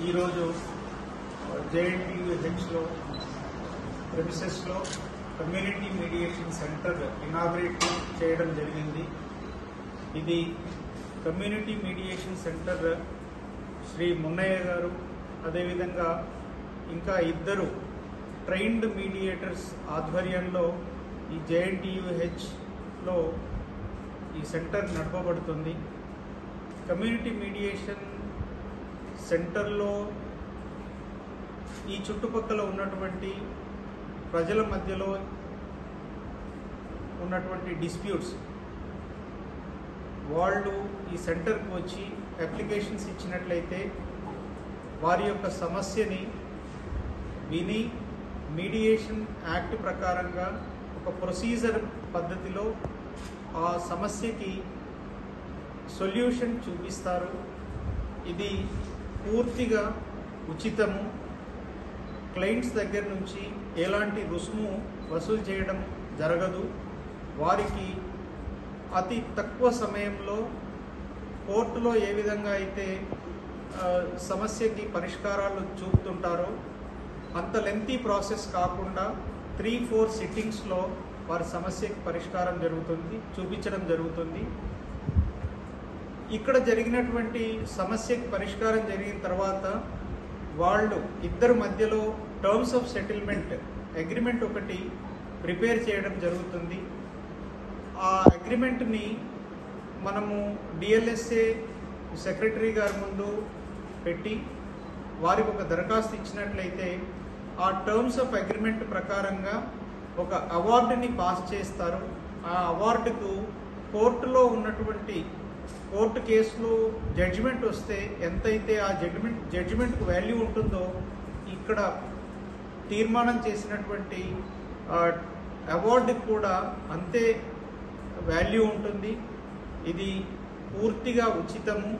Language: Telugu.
ఈరోజు JNTUHలో ప్రెమిసెస్లో కమ్యూనిటీ మీడియేషన్ సెంటర్ ఇనాగ్రేట్ చేయడం జరిగింది. ఇది community mediation centre Shri Munnaiah గారు, అదేవిధంగా ఇంకా ఇద్దరు ట్రైన్డ్ మీడియేటర్స్ ఆధ్వర్యంలో ఈ JNTUHలో ఈ సెంటర్ నడపబడుతుంది. కమ్యూనిటీ మీడియేషన్ సెంటర్లో ఈ చుట్టుపక్కల ఉన్నటువంటి ప్రజల మధ్యలో ఉన్నటువంటి డిస్ప్యూట్స్ వాళ్ళు ఈ సెంటర్కి వచ్చి అప్లికేషన్స్ ఇచ్చినట్లయితే వారి యొక్క సమస్యని విని మీడియేషన్ యాక్ట్ ప్రకారంగా ఒక ప్రొసీజర్ పద్ధతిలో ఆ సమస్యకి సొల్యూషన్ చూపిస్తారు. ఇది పూర్తిగా ఉచితము. క్లయింట్స్ దగ్గర నుంచి ఎలాంటి రుసుము వసూలు చేయడం జరగదు. వారికి అతి తక్కువ సమయంలో కోర్టులో ఏ విధంగా అయితే సమస్యకి పరిష్కారాలు చూపుతుంటారో అంత లెంతీ ప్రాసెస్ కాకుండా 3-4 సిట్టింగ్స్లో వారి సమస్యకి పరిష్కారం చూపించడం జరుగుతుంది. ఇక్కడ జరిగినటువంటి సమస్యకి పరిష్కారం జరిగిన తర్వాత వాళ్ళు ఇద్దరు మధ్యలో టర్మ్స్ ఆఫ్ సెటిల్మెంట్ అగ్రిమెంట్ ఒకటి ప్రిపేర్ చేయడం జరుగుతుంది. ఆ అగ్రిమెంట్ని మనము DLSA సెక్రటరీ గారి ముందు పెట్టి వారికి ఒక దరఖాస్తు ఇచ్చినట్లయితే ఆ టర్మ్స్ ఆఫ్ అగ్రిమెంట్ ప్రకారంగా ఒక అవార్డుని పాస్ చేస్తారు. ఆ అవార్డుకు కోర్టులో ఉన్నటువంటి కోర్టు కేసులో జడ్జిమెంట్ వస్తే ఎంతైతే ఆ జడ్జిమెంట్కు వాల్యూ ఉంటుందో ఇక్కడ తీర్మానం చేసినటువంటి అవార్డుకి కూడా అంతే వాల్యూ ఉంటుంది. ఇది పూర్తిగా ఉచితము.